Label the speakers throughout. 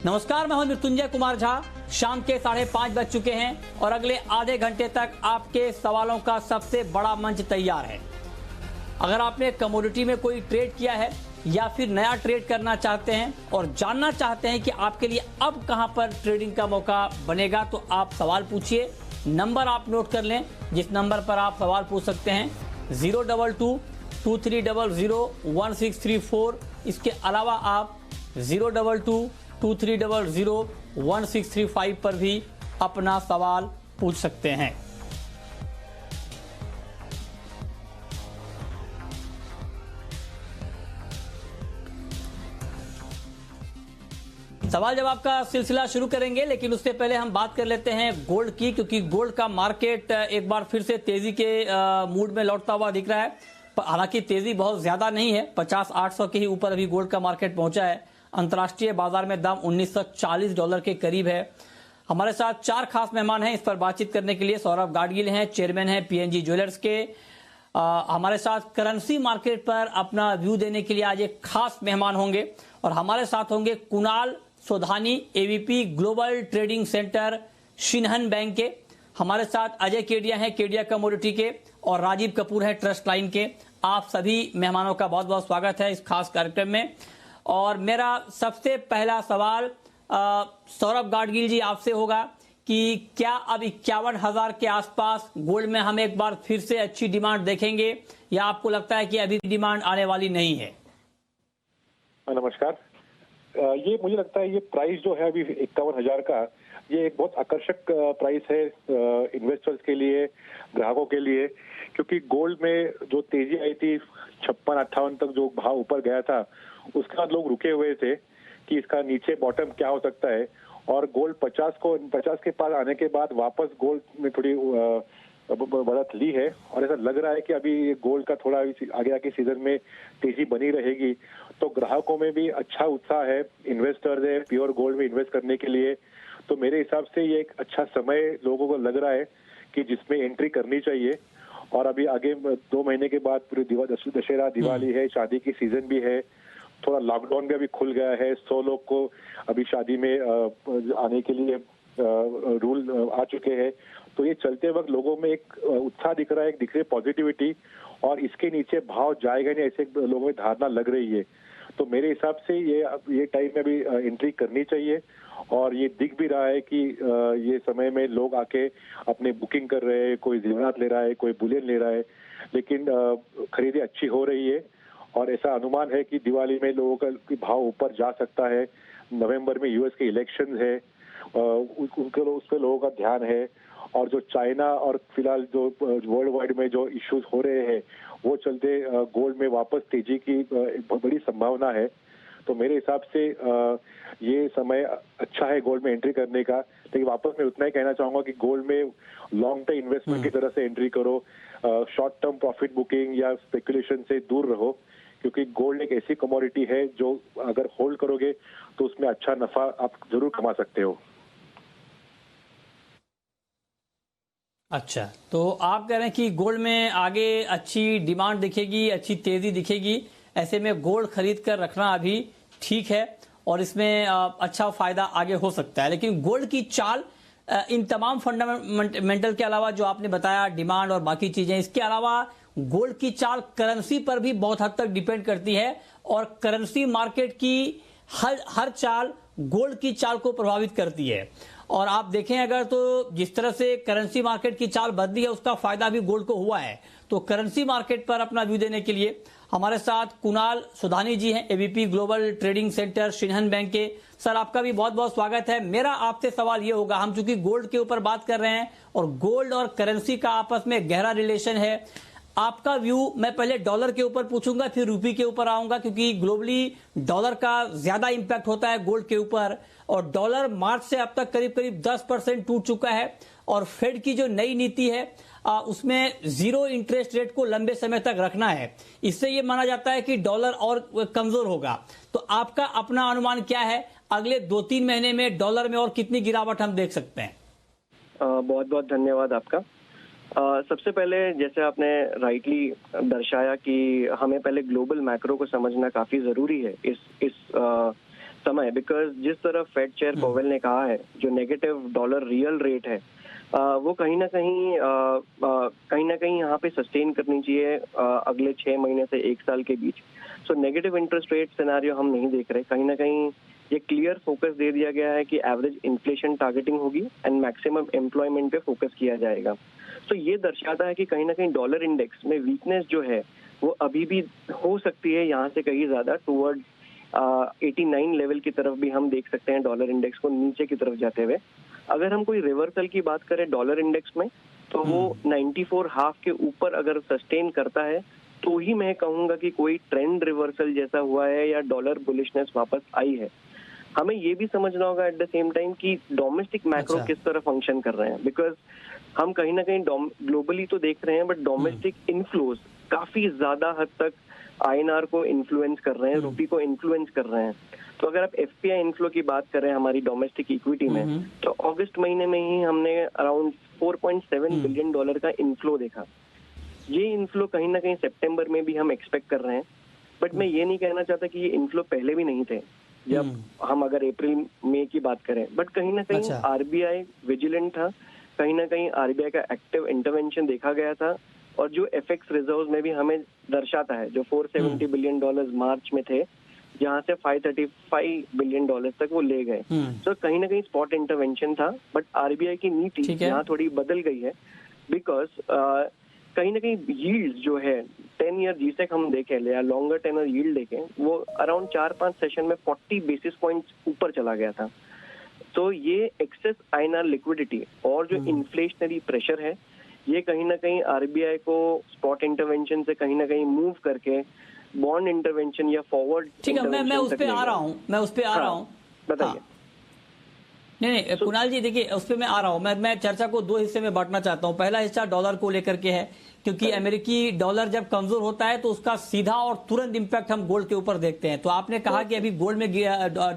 Speaker 1: नमस्कार, मैं हूं मृत्युंजय कुमार झा। शाम के 5:30 बज चुके हैं और अगले आधे घंटे तक आपके सवालों का सबसे बड़ा मंच तैयार है। अगर आपने कमोडिटी में कोई ट्रेड किया है या फिर नया ट्रेड करना चाहते हैं और जानना चाहते हैं कि आपके लिए अब कहां पर ट्रेडिंग का मौका बनेगा, तो आप सवाल पूछिए। नंबर आप नोट कर लें जिस नंबर पर आप सवाल पूछ सकते हैं, 022-2300-1634। इसके अलावा आप 022-2300-1635 पर भी अपना सवाल पूछ सकते हैं। सवाल जवाब का सिलसिला शुरू करेंगे, लेकिन उससे पहले हम बात कर लेते हैं गोल्ड की, क्योंकि गोल्ड का मार्केट एक बार फिर से तेजी के मूड में लौटता हुआ दिख रहा है। हालांकि तेजी बहुत ज्यादा नहीं है, 50-800 के ही ऊपर अभी गोल्ड का मार्केट पहुंचा है। अंतर्राष्ट्रीय बाजार में दाम $1940 के करीब है। हमारे साथ 4 खास मेहमान हैं इस पर बातचीत करने के लिए। सौरभ गाडगिल हैं, चेयरमैन हैं PNG ज्वेलर्स के। हमारे साथ करेंसी मार्केट पर अपना व्यू देने के लिए आज एक खास मेहमान होंगे और हमारे साथ होंगे Kunal Sodhani, AVP global trading centre Shinhan Bank के। हमारे साथ अजय केडिया हैं, केडिया कमोडिटी के, और राजीव कपूर हैं ट्रस्ट लाइन के। आप सभी मेहमानों का बहुत बहुत स्वागत है इस खास कार्यक्रम में। और मेरा सबसे पहला सवाल सौरभ गाडगिल जी आपसे होगा कि क्या अब 51,000 के आसपास गोल्ड में हम एक बार फिर से अच्छी डिमांड देखेंगे, या आपको लगता है कि अभी डिमांड आने वाली नहीं है?
Speaker 2: नमस्कार। ये मुझे लगता है ये प्राइस जो है अभी 51,000 का, ये एक बहुत आकर्षक प्राइस है इन्वेस्टर्स के लिए, ग्राहकों के लिए, क्योंकि गोल्ड में जो तेजी आई थी 56-58 तक जो भाव ऊपर गया था, उसके बाद लोग रुके हुए थे कि इसका नीचे बॉटम क्या हो सकता है। और गोल्ड 50 के पास आने के बाद वापस गोल्ड में थोड़ी बढ़त ली है और ऐसा लग रहा है कि अभी ये गोल्ड का थोड़ा आगे आगे सीजन में तेजी बनी रहेगी। तो ग्राहकों में भी अच्छा उत्साह है, इन्वेस्टर्स है प्योर गोल्ड में इन्वेस्ट करने के लिए। तो मेरे हिसाब से ये एक अच्छा समय लोगों को लग रहा है कि जिसमें एंट्री करनी चाहिए। और अभी आगे 2 महीने के बाद पूरी दशहरा, दिवाली है, शादी की सीजन भी है, थोड़ा लॉकडाउन भी अभी खुल गया है, 100 लोग को अभी शादी में आने के लिए रूल आ चुके हैं। तो ये चलते वक्त लोगों में एक उत्साह दिख रहा है, दिख रही है पॉजिटिविटी, और इसके नीचे भाव जाएगा नहीं ऐसे लोगों में धारणा लग रही है। तो मेरे हिसाब से ये टाइम में भी एंट्री करनी चाहिए। और ये दिख भी रहा है कि ये समय में लोग आके अपने बुकिंग कर रहे हैं, कोई ज़ेवरात ले रहा है, कोई बुलियन ले रहा है, लेकिन खरीदी अच्छी हो रही है। और ऐसा अनुमान है कि दिवाली में लोगों का भाव ऊपर जा सकता है। नवंबर में US के इलेक्शन है, उस पर लोगों का ध्यान है। और जो चाइना और फिलहाल जो वर्ल्ड वाइड में जो इश्यूज हो रहे हैं, वो चलते गोल्ड में वापस तेजी की बहुत बड़ी संभावना है। तो मेरे हिसाब से ये समय अच्छा है गोल्ड में एंट्री करने का। लेकिन वापस मैं उतना ही कहना चाहूंगा कि गोल्ड में लॉन्ग टर्म इन्वेस्टमेंट की तरह से एंट्री करो, शॉर्ट टर्म प्रॉफिट बुकिंग या स्पेकुलेशन से दूर रहो, क्योंकि गोल्ड एक ऐसी कमोडिटी है जो अगर होल्ड करोगे तो उसमें अच्छा नफा आप जरूर कमा सकते हो।
Speaker 1: अच्छा, तो आप कह रहे हैं कि गोल्ड में आगे अच्छी डिमांड दिखेगी, अच्छी तेजी दिखेगी, ऐसे में गोल्ड खरीद कर रखना अभी ठीक है और इसमें अच्छा फायदा आगे हो सकता है। लेकिन गोल्ड की चाल इन तमाम फंडामेंटल के अलावा जो आपने बताया, डिमांड और बाकी चीजें, इसके अलावा गोल्ड की चाल करेंसी पर भी बहुत हद तक डिपेंड करती है और करेंसी मार्केट की हर चाल गोल्ड की चाल को प्रभावित करती है। और आप देखें अगर, तो जिस तरह से करेंसी मार्केट की चाल बदली है उसका फायदा भी गोल्ड को हुआ है। तो करेंसी मार्केट पर अपना व्यू देने के लिए हमारे साथ कुणाल सोधानी जी हैं, AVP global trading centre Shinhan Bank के। सर, आपका भी बहुत बहुत स्वागत है। मेरा आपसे सवाल ये होगा, हम चूंकि गोल्ड के ऊपर बात कर रहे हैं और गोल्ड और करेंसी का आपस में गहरा रिलेशन है, आपका व्यू मैं पहले डॉलर के ऊपर पूछूंगा, फिर रूपी के ऊपर आऊंगा, क्योंकि ग्लोबली डॉलर का ज्यादा इंपैक्ट होता है गोल्ड के ऊपर। और डॉलर मार्च से अब तक करीब करीब 10% टूट चुका है और फेड की जो नई नीति है उसमें 0 इंटरेस्ट रेट को लंबे समय तक रखना है। इससे ये माना जाता है कि डॉलर और कमजोर होगा। तो आपका अपना अनुमान क्या है, अगले 2-3 महीने में डॉलर में और कितनी गिरावट हम देख सकते हैं?
Speaker 3: बहुत बहुत धन्यवाद आपका। सबसे पहले जैसे आपने राइटली दर्शाया कि हमें पहले ग्लोबल मैक्रो को समझना काफी जरूरी है इस समय, बिकॉज जिस तरह फेड चेयर पोवेल ने कहा है, जो नेगेटिव डॉलर रियल रेट है वो कहीं ना कहीं यहाँ पे सस्टेन करनी चाहिए अगले 6 महीने से 1 साल के बीच। So negative interest rate scenario हम नहीं देख रहे। कहीं ना कहीं ये क्लियर फोकस दे दिया गया है कि एवरेज इन्फ्लेशन टारगेटिंग होगी एंड मैक्सिमम एम्प्लॉयमेंट पे फोकस किया जाएगा। तो ये दर्शाता है कि कहीं ना कहीं डॉलर इंडेक्स में वीकनेस जो है वो अभी भी हो सकती है, यहाँ से कहीं ज्यादा टूवर्ड 89 लेवल की तरफ भी हम देख सकते हैं डॉलर इंडेक्स को नीचे की तरफ जाते हुए। अगर हम कोई रिवर्सल की बात करें डॉलर इंडेक्स में, तो वो 94.5 के ऊपर अगर सस्टेन करता है तो ही मैं कहूंगा कि कोई ट्रेंड रिवर्सल जैसा हुआ है या डॉलर बुलिशनेस वापस आई है। हमें ये भी समझना होगा एट द सेम टाइम कि डोमेस्टिक मैक्रो किस तरह फंक्शन कर रहे हैं, बिकॉज हम कहीं ना कहीं ग्लोबली तो देख रहे हैं बट डोमेस्टिक इन्फ्लोज काफी ज्यादा हद तक आईएनआर को इन्फ्लुएंस कर रहे हैं, रुपी को इन्फ्लुएंस कर रहे हैं। तो अगर आप एफपीआई इन्फ्लो की बात करें हमारी डोमेस्टिक इक्विटी में, तो अगस्त महीने में ही हमने अराउंड 4.7 बिलियन डॉलर का इन्फ्लो देखा। ये इन्फ्लो कहीं ना कहीं सितंबर में भी हम एक्सपेक्ट कर रहे हैं, बट मैं ये नहीं कहना चाहता कि ये इन्फ्लो पहले भी नहीं थे जब हम अगर अप्रैल मई की बात करें, बट कहीं ना कहीं आरबीआई विजिलेंट था, कहीं ना कहीं आरबीआई का एक्टिव इंटरवेंशन देखा गया था, और जो एफएक्स रिजर्व में भी हमें दर्शाता है, जो 470 बिलियन डॉलर मार्च में थे, जहां से 535 बिलियन डॉलर तक वो ले गए। तो कहीं ना कहीं स्पॉट इंटरवेंशन था, बट आरबीआई की नीति यहाँ थोड़ी बदल गई है, बिकॉज कहीं ना कहीं यील्ड जो है 10 ईयर जीसेक हम देखें या लॉन्गर टेनर यील्ड देखें, वो अराउंड 4-5 सेशन में 40 बेसिस पॉइंट्स ऊपर चला गया था। तो ये एक्सेस आईएनआर लिक्विडिटी और जो इन्फ्लेशनरी प्रेशर है, ये कहीं ना कहीं आरबीआई को स्पॉट इंटरवेंशन से कहीं ना कहीं मूव करके बॉन्ड इंटरवेंशन या फॉरवर्ड।
Speaker 1: ठीक है, मैं उस पे आ रहा हूँ,
Speaker 3: बताइए।
Speaker 1: नहीं कुणाल जी, देखिए उस पर मैं आ रहा हूँ। मैं चर्चा को 2 हिस्से में बांटना चाहता हूँ। पहला हिस्सा डॉलर को लेकर के है, क्योंकि अमेरिकी डॉलर जब कमजोर होता है तो उसका सीधा और तुरंत इंपैक्ट हम गोल्ड के ऊपर देखते हैं। तो आपने कहा कि अभी गोल्ड में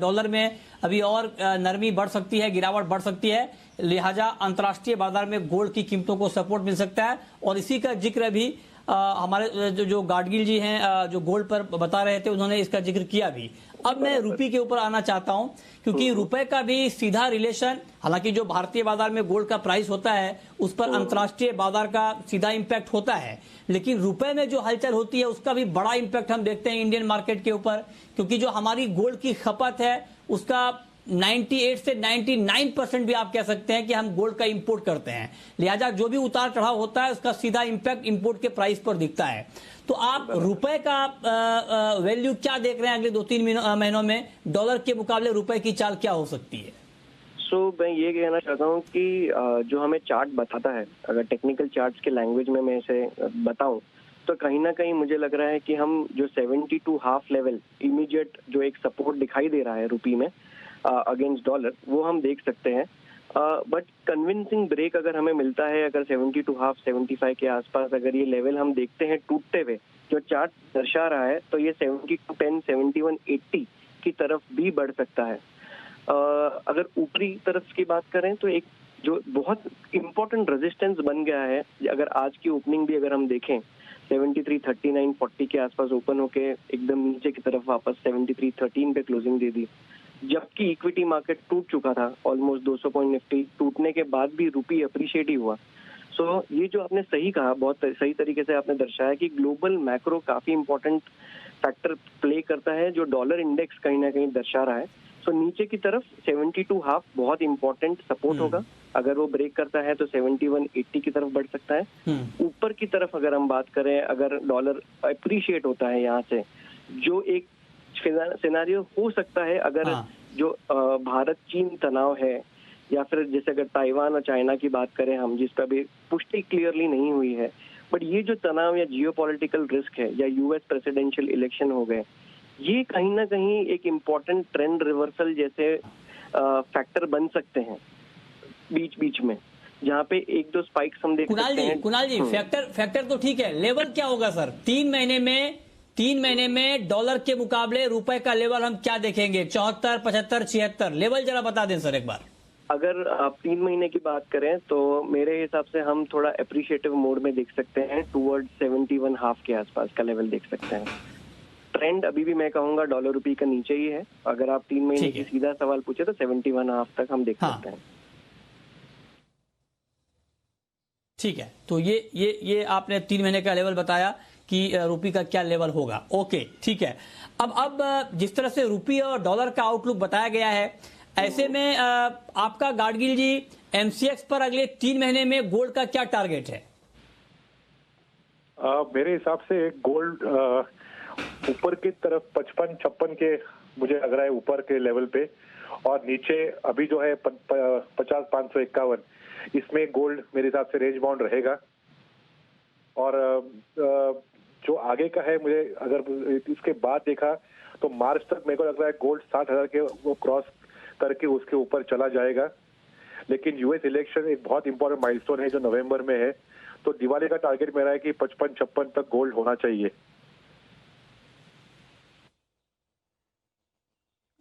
Speaker 1: डॉलर में अभी और नरमी बढ़ सकती है, गिरावट बढ़ सकती है, लिहाजा अंतर्राष्ट्रीय बाजार में गोल्ड की कीमतों को सपोर्ट मिल सकता है। और इसी का जिक्र भी हमारे जो गाडगिल जी हैं जो गोल्ड पर बता रहे थे, उन्होंने इसका जिक्र किया भी। अब मैं रुपये के ऊपर आना चाहता हूं, क्योंकि रुपए का भी सीधा रिलेशन, हालांकि जो भारतीय बाजार में गोल्ड का प्राइस होता है उस पर अंतर्राष्ट्रीय बाजार का सीधा इंपैक्ट होता है, लेकिन रुपए में जो हलचल होती है उसका भी बड़ा इंपैक्ट हम देखते हैं इंडियन मार्केट के ऊपर, क्योंकि जो हमारी गोल्ड की खपत है उसका 98 से 99% भी आप कह सकते हैं कि हम गोल्ड का इंपोर्ट करते हैं। लिहाजा जो भी उतार चढ़ाव होता है उसका सीधा इंपैक्ट इंपोर्ट के प्राइस पर दिखता है। तो आप रुपए का वैल्यू क्या देख रहे हैं अगले 2-3 महीनों में? डॉलर के मुकाबले रुपए की चाल क्या हो सकती है?
Speaker 3: मैं ये कहना चाहता हूँ कि जो हमें चार्ट बताता है, अगर टेक्निकल चार्ट्स के लैंग्वेज में मैं इसे बताऊं, तो कहीं ना कहीं मुझे लग रहा है कि हम जो 72.5 लेवल इमीडिएट जो एक सपोर्ट दिखाई दे रहा है रुपी में अगेंस्ट डॉलर, वो हम देख सकते हैं। बट कन्विंसिंग ब्रेक अगर हमें मिलता है, अगर 72.5 75 के आसपास अगर ये लेवल हम देखते हैं टूटते हुए, जो चार्ट दर्शा रहा है, तो ये 72.10 71 80 की तरफ भी बढ़ सकता है। अगर ऊपरी तरफ की बात करें तो एक जो बहुत इंपॉर्टेंट रेजिस्टेंस बन गया है, अगर आज की ओपनिंग भी अगर हम देखें 73 39 40 के आसपास ओपन होके एकदम नीचे की तरफ वापस 73 13 पे क्लोजिंग दे दी, जबकि इक्विटी मार्केट टूट चुका था ऑलमोस्ट 200 पॉइंट निफ्टी टूटने के बाद भी रुपी अप्रिशिएट ही हुआ। सो ये जो आपने सही कहा, बहुत सही तरीके से आपने दर्शाया कि ग्लोबल मैक्रो काफी इंपॉर्टेंट फैक्टर प्ले करता है, जो डॉलर इंडेक्स कहीं ना कहीं दर्शा रहा है। सो नीचे की तरफ 72.5 बहुत इंपॉर्टेंट सपोर्ट होगा, अगर वो ब्रेक करता है तो 71 80 की तरफ बढ़ सकता है। ऊपर की तरफ अगर हम बात करें, अगर डॉलर अप्रिशिएट होता है यहाँ से, जो एक सिनेरियो हो सकता है, अगर जो भारत चीन तनाव है, या फिर जैसे अगर ताइवान और चाइना की बात करें हम, जिस पर भी पुष्टि क्लियरली नहीं हुई है, बट ये जो तनाव या जियोपॉलिटिकल रिस्क है, या यूएस प्रेसिडेंशियल इलेक्शन हो गए, ये कहीं ना कहीं एक इम्पोर्टेंट ट्रेंड रिवर्सल जैसे फैक्टर बन सकते हैं बीच बीच में, जहाँ पे 1-2 स्पाइक्स हम देख सकते हैं।
Speaker 1: कुणाल जी, फैक्टर तो ठीक है, लेवल क्या होगा सर? 3 महीने में डॉलर के मुकाबले रुपए का लेवल हम क्या देखेंगे? 74 75 76 लेवल जरा बता दें सर एक बार।
Speaker 3: अगर आप 3 महीने की बात करें तो मेरे हिसाब से हम थोड़ा अप्रिशिएटिव मोड में देख सकते हैं, टूवर्ड 71.5 के आसपास का लेवल देख सकते हैं। ट्रेंड अभी भी मैं कहूंगा डॉलर रुपी का नीचे ही है। अगर आप 3 महीने
Speaker 1: ठीक
Speaker 3: की
Speaker 1: है।
Speaker 3: सीधा सवाल पूछे तो 71.5 तक हम देख
Speaker 1: हाँ।
Speaker 3: सकते हैं।
Speaker 1: ठीक है, तो ये आपने 3 महीने का लेवल बताया कि रुपये का क्या लेवल होगा। ओके, ठीक है। अब जिस तरह से रुपये और डॉलर का आउटलुक बताया गया है, ऐसे में आपका गाडगिल जी एमसीएक्स पर अगले 3 महीने में गोल्ड का क्या टारगेट है?
Speaker 2: मेरे हिसाब से गोल्ड ऊपर की तरफ 55-56 के मुझे लग रहा है ऊपर के लेवल पे, और नीचे अभी जो है 50-551, इसमें गोल्ड मेरे हिसाब से रेंज बाउंड रहेगा। और जो आगे का है, मुझे अगर इसके बाद देखा तो मार्च तक मेरे को लग रहा है गोल्ड 60,000 के वो क्रॉस करके उसके ऊपर चला जाएगा। लेकिन यूएस इलेक्शन एक बहुत इंपॉर्टेंट माइलस्टोन है जो नवंबर में है, तो दिवाली का टारगेट मेरा है कि 55-56 तक गोल्ड होना चाहिए।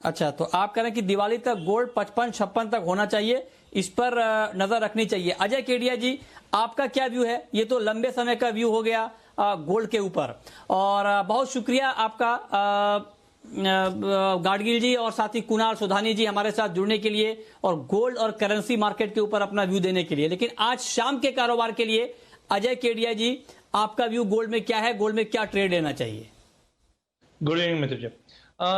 Speaker 1: अच्छा, तो आप कह रहे हैं कि दिवाली तक गोल्ड 55-56 तक होना चाहिए, इस पर नजर रखनी चाहिए। अजय केडिया जी, आपका क्या व्यू है? ये तो लंबे समय का व्यू हो गया गोल्ड के ऊपर, और बहुत शुक्रिया आपका गाडगिल जी और साथ ही कुणाल सोधानी जी हमारे साथ जुड़ने के लिए और गोल्ड और करेंसी मार्केट के ऊपर अपना व्यू देने के लिए। लेकिन आज शाम के कारोबार के लिए अजय केडिया जी, आपका व्यू गोल्ड में क्या है? गोल्ड में क्या ट्रेड लेना चाहिए?
Speaker 4: गुड इवनिंग मित्र जी।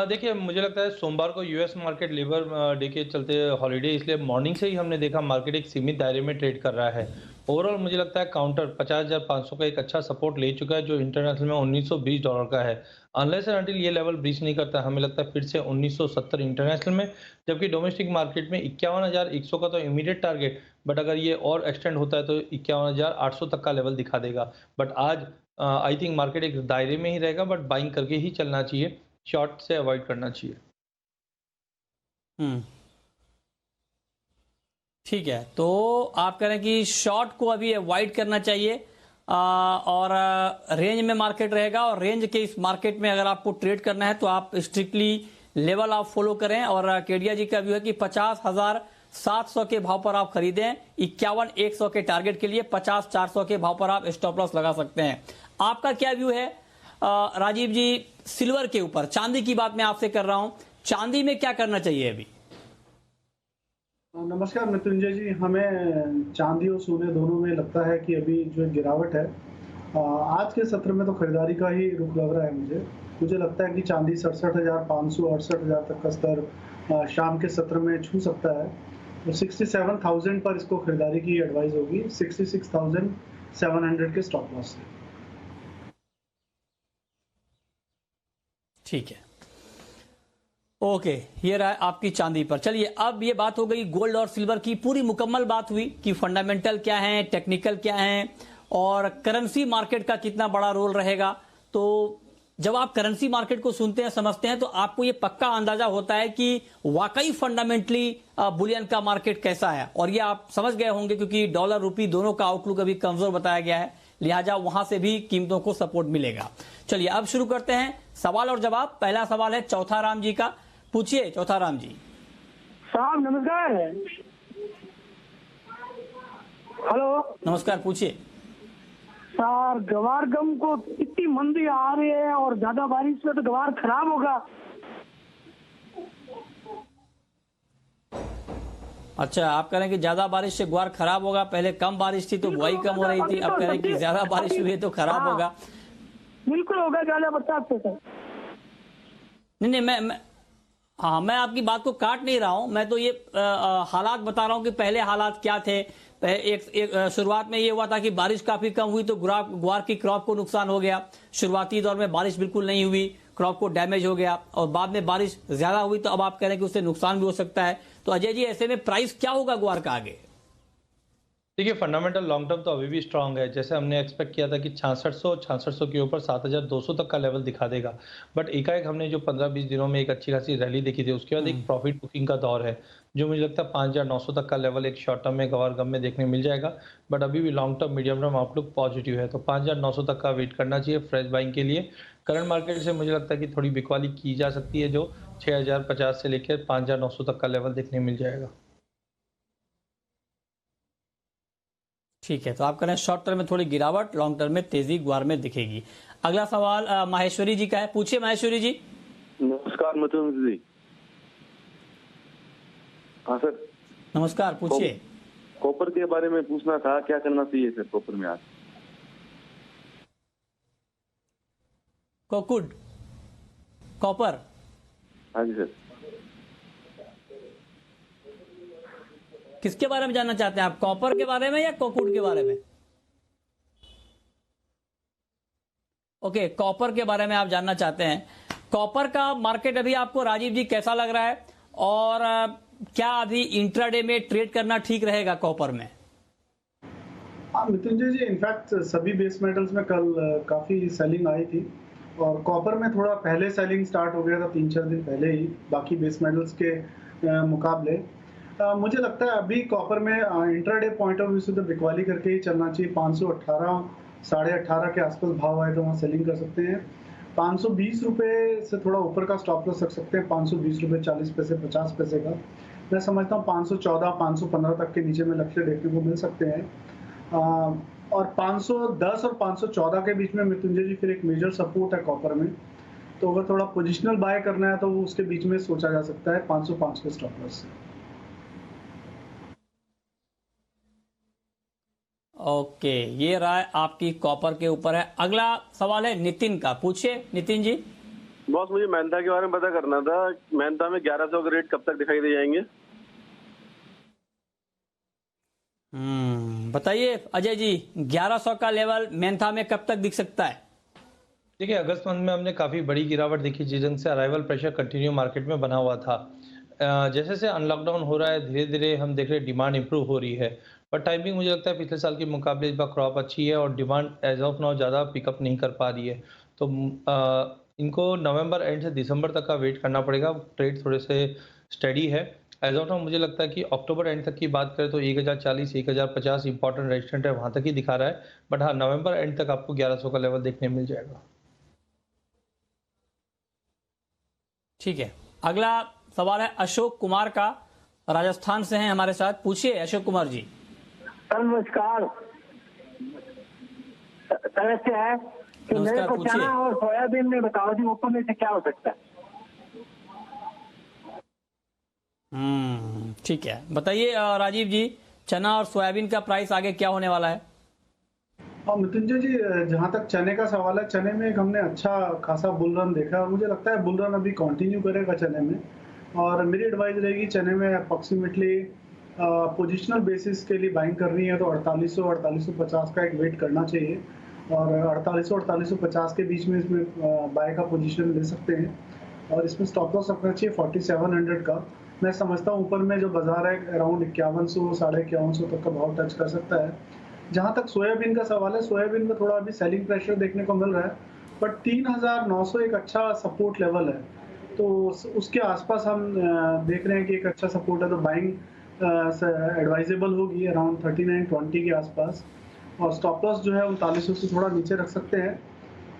Speaker 4: देखिए, मुझे लगता है सोमवार को यूएस मार्केट लेबर डे के चलते हॉलीडे, इसलिए मॉर्निंग से ही हमने देखा मार्केट एक सीमित दायरे में ट्रेड कर रहा है। ओवरऑल मुझे लगता है काउंटर 50,500 का एक अच्छा सपोर्ट ले चुका है, जो इंटरनेशनल में $1920 का है। अनलेस एंड अनटिल ये लेवल ब्रीच नहीं करता, हमें लगता है फिर से 1970 इंटरनेशनल में, जबकि डोमेस्टिक मार्केट में 51,100 का तो इमीडिएट टारगेट, बट अगर ये और एक्सटेंड होता है तो 51,800 तक का लेवल दिखा देगा। बट आज आई थिंक मार्केट एक दायरे में ही रहेगा, बट बाइंग करके ही चलना चाहिए, शॉर्ट से अवॉइड करना चाहिए।
Speaker 1: ठीक है, तो आप कह रहे हैं कि शॉर्ट को अभी अवॉइड करना चाहिए, और रेंज में मार्केट रहेगा, और रेंज के इस मार्केट में अगर आपको ट्रेड करना है तो आप स्ट्रिक्टली लेवल आप फॉलो करें। और केडिया जी का व्यू है कि 50,700 के भाव पर आप खरीदें, 51,100 के टारगेट के लिए 50,400 के भाव पर आप स्टॉप लॉस लगा सकते हैं। आपका क्या व्यू है राजीव जी सिल्वर के ऊपर? चांदी की बात मैं आपसे कर रहा हूं, चांदी में क्या करना चाहिए अभी?
Speaker 5: नमस्कार मृत्युंजय जी, हमें चांदी और सोने दोनों में लगता है कि अभी जो गिरावट है, आज के सत्र में तो खरीदारी का ही रुख लग रहा है। मुझे लगता है कि चांदी 67,500 68,000 तक का स्तर शाम के सत्र में छू सकता है, तो 67,000 पर इसको खरीदारी की एडवाइस होगी, 66,700 के स्टॉप लॉस से।
Speaker 1: ठीक है, ओके, ये रहा आपकी चांदी पर। चलिए, अब ये बात हो गई गोल्ड और सिल्वर की, पूरी मुकम्मल बात हुई कि फंडामेंटल क्या है, टेक्निकल क्या है, और करेंसी मार्केट का कितना बड़ा रोल रहेगा। तो जब आप करेंसी मार्केट को सुनते हैं, समझते हैं, तो आपको ये पक्का अंदाजा होता है कि वाकई फंडामेंटली बुलियन का मार्केट कैसा है, और ये आप समझ गए होंगे क्योंकि डॉलर रुपी दोनों का आउटलुक अभी कमजोर बताया गया है, लिहाजा वहां से भी कीमतों को सपोर्ट मिलेगा। चलिए, अब शुरू करते हैं सवाल और जवाब। पहला सवाल है चौथा राम जी का, पूछिए चौथा राम जी।
Speaker 6: साहब नमस्कार। हेलो,
Speaker 1: नमस्कार, पूछिए।
Speaker 6: सर, गवार गम को इतनी मंदी आ रही है और ज्यादा बारिश में तो गवार खराब होगा।
Speaker 1: अच्छा, आप कह रहे हैं कि ज्यादा बारिश से ग्वार खराब होगा। पहले कम बारिश थी तो बुआई कम हो रही थी, अब कह रहे हैं कि ज्यादा बारिश हुई है तो खराब होगा।
Speaker 6: बिल्कुल होगा ज्यादा बरसात से सर।
Speaker 1: नहीं, मैं आपकी बात को काट नहीं रहा हूं, मैं तो ये हालात बता रहा हूं कि पहले हालात क्या थे। एक शुरुआत में ये हुआ था कि बारिश काफी कम हुई तो ग्वार की क्रॉप को नुकसान हो गया। शुरुआती दौर में बारिश बिल्कुल नहीं हुई, क्रॉप को डैमेज हो गया, और बाद में बारिश ज्यादा हुई तो अब आप कह रहे हैं कि उससे नुकसान भी हो सकता है। तो अजय जी, ऐसे में प्राइस क्या होगा ग्वार का आगे?
Speaker 4: देखिए, फंडामेंटल लॉन्ग टर्म तो अभी भी स्ट्रांग है। जैसे हमने एक्सपेक्ट किया था कि 6600 के ऊपर 7200 तक का लेवल दिखा देगा, बट एकाएक हमने जो 15-20 दिनों में एक अच्छी खासी रैली देखी थी, उसके बाद एक प्रॉफिट बुकिंग का दौर है, जो मुझे लगता है 5900 तक का लेवल एक शॉर्ट टर्म में गवार गम में देखने मिल जाएगा। बट अभी भी long term medium term outlook positive है, तो 5900 तक का वेट करना चाहिए फ्रेश बाइंग के लिए। करंट मार्केट से मुझे लगता है कि थोड़ी बिकवाली की जा सकती है, जो 6050 से लेकर 5900 तक का लेवल देखने मिल जाएगा।
Speaker 1: ठीक है, तो आप कह रहे हैं शॉर्ट टर्म में थोड़ी गिरावट, लॉन्ग टर्म में तेजी ग्वार में दिखेगी। अगला सवाल माहेश्वरी जी का है, पूछिए माहेश्वरी जी।
Speaker 7: नमस्कार मथुर जी। हाँ सर,
Speaker 1: नमस्कार, पूछिए।
Speaker 7: कॉपर के बारे में पूछना था, क्या करना चाहिए सर कॉपर में आज?
Speaker 1: कोकुड कॉपर,
Speaker 7: हाँ जी सर।
Speaker 1: किसके बारे में जानना चाहते हैं आप, कॉपर के बारे में या कोकुड के बारे में? ओके, कॉपर के बारे में आप जानना चाहते हैं। कॉपर का मार्केट अभी आपको राजीव जी कैसा लग रहा है, और क्या अभी इंट्राडे में ट्रेड करना ठीक रहेगा कॉपर में?
Speaker 5: हाँ मृत्युंजय जी, इनफैक्ट सभी बेस मेटल्स में कल काफी सेलिंग आई थी, और कॉपर में थोड़ा पहले सेलिंग स्टार्ट हो गया था 3-4 दिन पहले ही बाकी बेस मेटल्स के मुकाबले। मुझे लगता है अभी कॉपर में इंट्राडे पॉइंट ऑफ व्यू से तो बिकवाली करके ही चलना चाहिए। 518 18.5 के आसपास भाव आए तो वहाँ सेलिंग कर सकते हैं। 520 रुपये से थोड़ा ऊपर का स्टॉप लॉस रख सकते हैं, 520 रुपये 40 पैसे 50 पैसे का। मैं समझता हूँ 514 515 तक के नीचे में लक्ष्य देखने को मिल सकते हैं। और 510 और 514 के बीच में मृत्युंजय जी फिर एक मेजर सपोर्ट है कॉपर में, तो अगर थोड़ा पोजिशनल बाय करना है तो वो उसके बीच में सोचा जा सकता है 505 के स्टॉप लॉस से।
Speaker 1: ओके, ये राय आपकी कॉपर के ऊपर है। अगला सवाल है नितिन का, पूछिए नितिन जी।
Speaker 7: बॉस, मुझे मेहनता के बारे में पता करना था। मेहनता में 1100 के रेट कब तक दिखाई दे जाएंगे?
Speaker 1: बताइए अजय जी, 1100 का लेवल मेंथा में कब तक दिख सकता है?
Speaker 4: देखिए, अगस्त मंथ में हमने काफ़ी बड़ी गिरावट देखी, जिस ढंग से अराइवल प्रेशर कंटिन्यू मार्केट में बना हुआ था। जैसे जैसे अनलॉकडाउन हो रहा है, धीरे धीरे हम देख रहे हैं डिमांड इंप्रूव हो रही है, पर टाइमिंग मुझे लगता है पिछले साल के मुकाबले इस बार क्रॉप अच्छी है और डिमांड एज ऑफ नाउ ज़्यादा पिकअप नहीं कर पा रही है। तो इनको नवंबर एंड से दिसंबर तक का वेट करना पड़ेगा। ट्रेड थोड़े से स्टडी है एज ऑफ नाउ। मुझे लगता है कि अक्टूबर एंड तक की बात करें तो 1040 1050 इंपॉर्टेंट रेजिस्टेंट है, वहां तक ही दिखा रहा है। बट हाँ, नवंबर एंड तक आपको 1100 का लेवल देखने मिल जाएगा।
Speaker 1: ठीक है, अगला सवाल है अशोक कुमार का, राजस्थान से हैं हमारे साथ। पूछिए अशोक कुमार जी।
Speaker 6: नमस्कार। तरह से है कि मेरे
Speaker 1: नमस्कार,
Speaker 6: को
Speaker 1: पूछिए।
Speaker 6: चना और सोयाबीन में बताओ जी, ऊपर में से क्या हो सकता है?
Speaker 1: ठीक है, बताइए राजीव जी, चना और सोयाबीन का प्राइस आगे क्या होने वाला है?
Speaker 5: और मृत्युंजय जी, जहाँ तक चने का सवाल है, चने में एक हमने अच्छा खासा बुल रन देखा और मुझे लगता है बुल रन अभी कंटिन्यू करेगा चने में। और मेरी एडवाइस रहेगी चने में अप्रोक्सीमेटली पोजिशनल बेसिस के लिए बाइंग करनी है तो 4800 4850 का एक वेट करना चाहिए, और 4800 4850 के बीच में इसमें बाय का पोजीशन ले सकते हैं, और इसमें स्टॉप लॉस रखना चाहिए 4700 का। मैं समझता हूँ ऊपर में जो बाजार है अराउंड 5100 5150 तक का भाव टच कर सकता है। जहाँ तक सोयाबीन का सवाल है, सोयाबीन में थोड़ा अभी सेलिंग प्रेशर देखने को मिल रहा है, बट 3900 एक अच्छा सपोर्ट लेवल है, तो उसके आसपास हम देख रहे हैं कि एक अच्छा सपोर्ट है, तो बाइंग एडवाइजेबल होगी अराउंड 3920 के आसपास। और स्टॉप लॉस जो है 3900 से थोड़ा नीचे रख सकते हैं,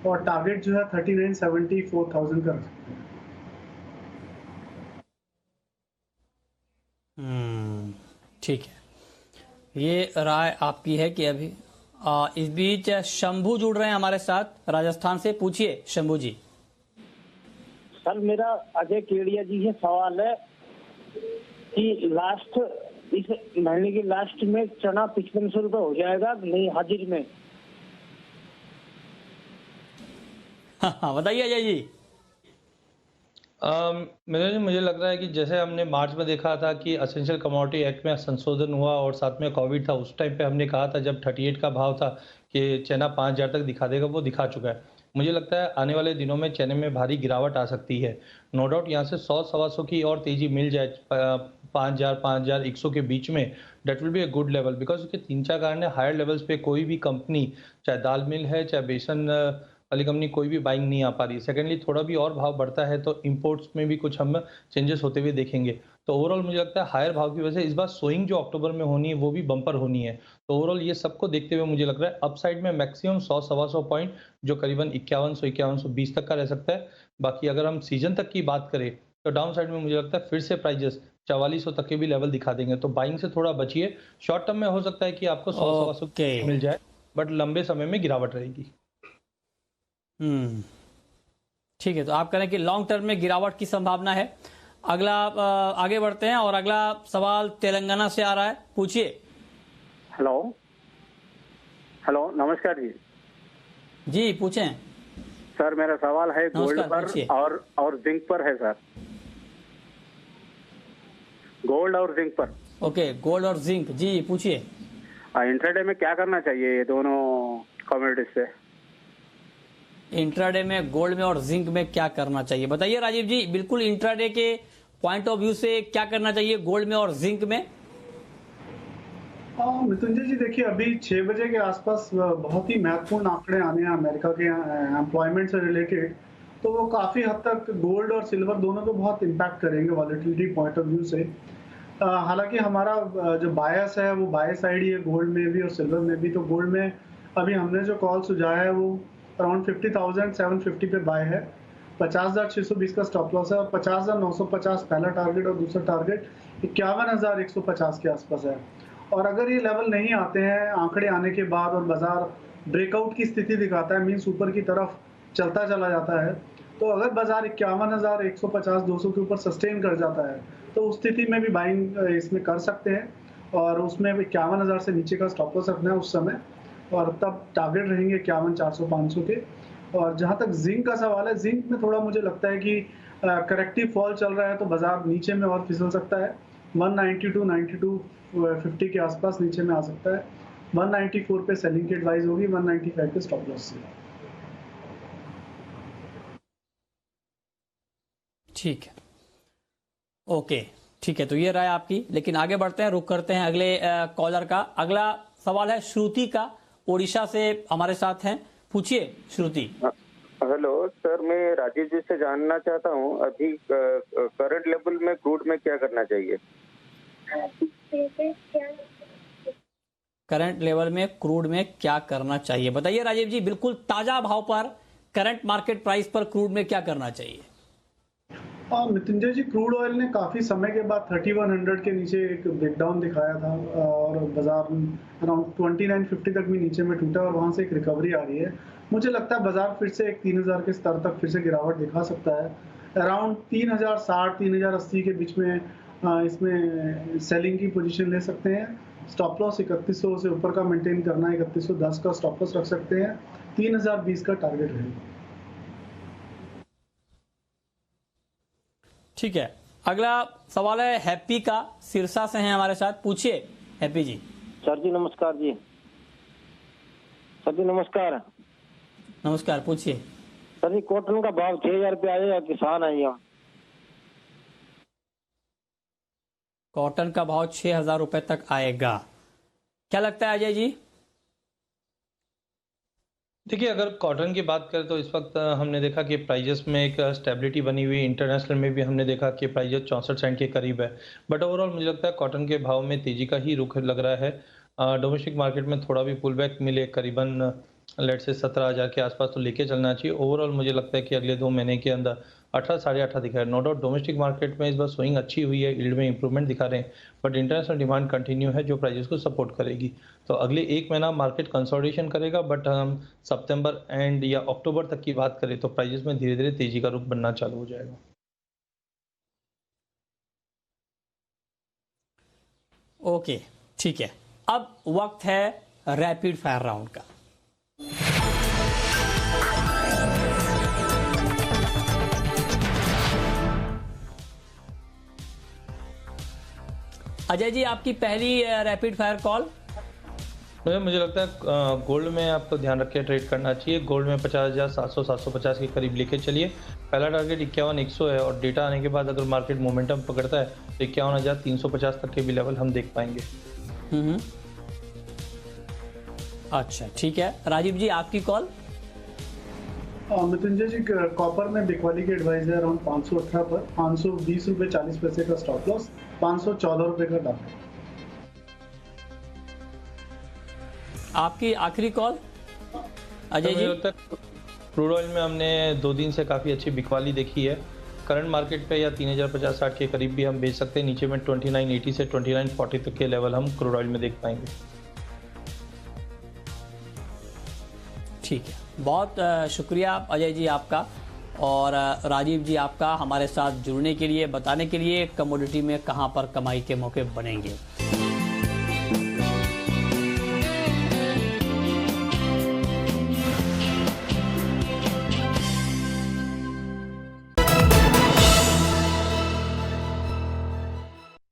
Speaker 5: और टारगेट जो है 3970 4000 का रख सकते हैं।
Speaker 1: ठीक है, ये राय आपकी है कि अभी इस बीच शंभू जुड़ रहे हैं हमारे साथ राजस्थान से। पूछिए शंभू जी।
Speaker 8: सर, मेरा अजय केडिया जी से सवाल है कि इस महीने की लास्ट में चना 5500 रुपये हो जाएगा नहीं हाजिर में?
Speaker 1: हाँ, बताइए अजय जी।
Speaker 4: मुझे लग रहा है कि जैसे हमने मार्च में देखा था कि असेंशियल कमोडिटी एक्ट में संशोधन हुआ और साथ में कोविड था, उस टाइम पे हमने कहा था जब 38 का भाव था कि चना 5000 तक दिखा देगा, वो दिखा चुका है। मुझे लगता है आने वाले दिनों में चने में भारी गिरावट आ सकती है। नो डाउट यहाँ से 100-125 की और तेजी मिल जाए 5000 5100 के बीच में, that will be a good level, because उसके 3-4 कारण है। हायर लेवल्स पे कोई भी कंपनी, चाहे दाल मिल है चाहे बेसन वाली कंपनी, कोई भी बाइंग नहीं आ पा रही। सेकेंडली, थोड़ा भी और भाव बढ़ता है तो इंपोर्ट्स में भी कुछ हम चेंजेस होते हुए देखेंगे। तो ओवरऑल मुझे लगता है हायर भाव की वजह से इस बार सोइंग जो अक्टूबर में होनी है वो भी बम्पर होनी है। तो ओवरऑल ये सबको देखते हुए मुझे लग रहा है अपसाइड में मैक्सिमम 100-125 पॉइंट, जो करीबन 5100-5120 तक का रह सकता है। बाकी अगर हम सीजन तक की बात करें तो डाउन साइड में मुझे लगता है फिर से प्राइजेस 4400 तक के भी लेवल दिखा देंगे, तो बाइंग से थोड़ा बचिए। शॉर्ट टर्म में हो सकता है कि आपको 100-125
Speaker 1: ओके।
Speaker 4: मिल जाए, बट लंबे समय में गिरावट रहेगी।
Speaker 1: ठीक है, तो आप कह रहे हैं कि लॉन्ग टर्म में गिरावट की संभावना है। अगला आगे बढ़ते हैं और अगला सवाल तेलंगाना से आ रहा है, पूछिए।
Speaker 9: हेलो हेलो, नमस्कार जी।
Speaker 1: जी पूछें।
Speaker 9: सर मेरा सवाल है गोल्ड
Speaker 1: नमस्कार,
Speaker 9: पर
Speaker 1: पूछिए।
Speaker 9: और जिंक पर है सर। गोल्ड और जिंक पर।
Speaker 1: ओके, गोल्ड और जिंक, जी पूछिए।
Speaker 9: इंट्राडे में क्या करना चाहिए ये दोनों कमोडिटीज से?
Speaker 1: इंट्राडे में गोल्ड में और जिंक में क्या करना चाहिए, बताइए राजीव जी। बिल्कुल इंट्राडे के पॉइंट ऑफ व्यू से क्या करना चाहिए गोल्ड में और जिंक में?
Speaker 5: मृत्युंजय जी देखिए, अभी 6 बजे के आसपास बहुत ही महत्वपूर्ण आंकड़े आने हैं अमेरिका के एम्प्लॉयमेंट से रिलेटेड, तो वो काफी हद तक गोल्ड और सिल्वर दोनों को बहुत इम्पैक्ट करेंगे वॉलेटिलिटी पॉइंट ऑफ व्यू से। हालांकि हमारा जो बायस है वो बाय साइड ही है, गोल्ड में भी और सिल्वर में भी। तो गोल्ड में अभी हमने जो कॉल सुझाया है वो अराउंड 50,750 पे बाय है, 50,620 का स्टॉप लॉस है और 50,950 पहला टारगेट और दूसरा टारगेट 51,150 के आसपास है। और अगर ये लेवल नहीं आते हैं आंकड़े आने के बाद और बाजार ब्रेकआउट की स्थिति दिखाता है, मीन्स ऊपर की तरफ चलता चला जाता है, तो अगर बाजार 51,150-200 के ऊपर सस्टेन कर जाता है तो उस स्थिति में भी बाइंग इसमें कर सकते हैं और उसमें 51,000 से नीचे का स्टॉप लॉस रखना है उस समय, और तब टारगेट रहेंगे 51,400-500 के। और जहां तक जिंक का सवाल है, जिंक में थोड़ा मुझे लगता है कि करेक्टिव फॉल चल रहा है तो बाजार नीचे में और फिसल सकता है। 192-9250 के आसपास नीचे में आ सकता है। 194 पे सेलिंग की एडवाइस होगी, 195 पे स्टॉप लॉस से।
Speaker 1: ठीक है, ओके, ठीक है, तो ये राय आपकी। लेकिन आगे बढ़ते हैं, रुक करते हैं अगले कॉलर का। अगला सवाल है श्रुति का, ओडिशा से हमारे साथ हैं, पूछिए श्रुति।
Speaker 10: हेलो सर, मैं राजीव जी से जानना चाहता हूँ अभी करंट लेवल में क्रूड में क्या करना चाहिए?
Speaker 1: करंट लेवल में क्रूड में क्या करना चाहिए, बताइए राजीव जी। बिल्कुल ताजा भाव पर, करंट मार्केट प्राइस पर क्रूड में क्या करना चाहिए?
Speaker 5: मृत्युंजय जी, क्रूड ऑयल ने काफी समय के बाद 3100 के नीचे एक ब्रेकडाउन दिखाया था और बाजार अराउंड 2950 तक भी नीचे में टूटा और वहां से एक रिकवरी आ रही है। मुझे लगता है बाजार फिर से एक 3000 के स्तर तक फिर से गिरावट दिखा सकता है। अराउंड 3060-3080 के बीच में इसमें सेलिंग की पोजीशन ले सकते हैं। स्टॉप लॉस 3100 से ऊपर का मेंटेन करना है, 3110 का स्टॉप लॉस रख सकते हैं, 3020 का टारगेट रहेगा।
Speaker 1: ठीक है, अगला सवाल है हैप्पी का, सिरसा से हैं हमारे साथ, पूछिए हैप्पी जी।
Speaker 8: सर जी नमस्कार जी। सर जी नमस्कार।
Speaker 1: नमस्कार, पूछिए।
Speaker 8: सर जी, कॉटन का भाव 6,000 रुपये आएगा, किसान है यहाँ।
Speaker 1: कॉटन का भाव 6,000 रुपए तक आएगा, क्या लगता है अजय जी?
Speaker 4: देखिए, अगर कॉटन की बात करें तो इस वक्त हमने देखा कि प्राइजेस में एक स्टेबिलिटी बनी हुई, इंटरनेशनल में भी हमने देखा कि प्राइजेस 64 सेंट के करीब है। बट ओवरऑल मुझे लगता है कॉटन के भाव में तेजी का ही रुख लग रहा है। डोमेस्टिक मार्केट में थोड़ा भी पुल बैक मिले, करीबन लेट से 17,000 के आसपास तो लेके चलना चाहिए। ओवरऑल मुझे लगता है कि अगले 2 महीने के अंदर 18 साढ़े 18 दिखा है। नो डाउट डोमेस्टिक मार्केट में इस बार स्विंग अच्छी हुई है, यील्ड में इंप्रूवमेंट दिखा रहे हैं, बट इंटरनेशनल डिमांड कंटिन्यू है जो प्राइजेस को सपोर्ट करेगी। तो अगले 1 महीना मार्केट कंसोलिडेशन करेगा, बट हम सितंबर एंड या अक्टूबर तक की बात करें तो प्राइजेस में धीरे धीरे तेजी का रुख बनना चालू हो जाएगा।
Speaker 1: ओके, ठीक है, अब वक्त है रैपिड फायर राउंड का। अजय जी, आपकी पहली रैपिड फायर कॉल।
Speaker 4: मुझे लगता है गोल्ड में आपको ध्यान रख के ट्रेड करना चाहिए। गोल्ड में 50,700 750 के करीब लेके चलिए। पहला टारगेट 51,100 है और डेटा आने के बाद अगर मार्केट मोमेंटम पकड़ता है तो 51,350 तक के भी लेवल हम देख पाएंगे।
Speaker 1: अच्छा, ठीक है, राजीव जी आपकी कॉल।
Speaker 5: मृत्युंजय जी, कॉपर में बिकवाली की एडवाइस है अराउंड 518 पर, 520 रुपए 40 पैसे का स्टॉप लॉस, 514 रुपए का टारगेट।
Speaker 1: आपकी आखिरी call Ajay ji.
Speaker 4: Crude oil में हमने 2 दिन से काफ़ी अच्छी बिकवाली देखी है करंट मार्केट पे या 3050-60 के करीब भी हम बेच सकते हैं। नीचे में 2980 से 2940 तक के लेवल हम क्रूड ऑयल में देख पाएंगे।
Speaker 1: ठीक है, बहुत शुक्रिया अजय जी आपका और राजीव जी आपका हमारे साथ जुड़ने के लिए, बताने के लिए कमोडिटी में कहां पर कमाई के मौके बनेंगे।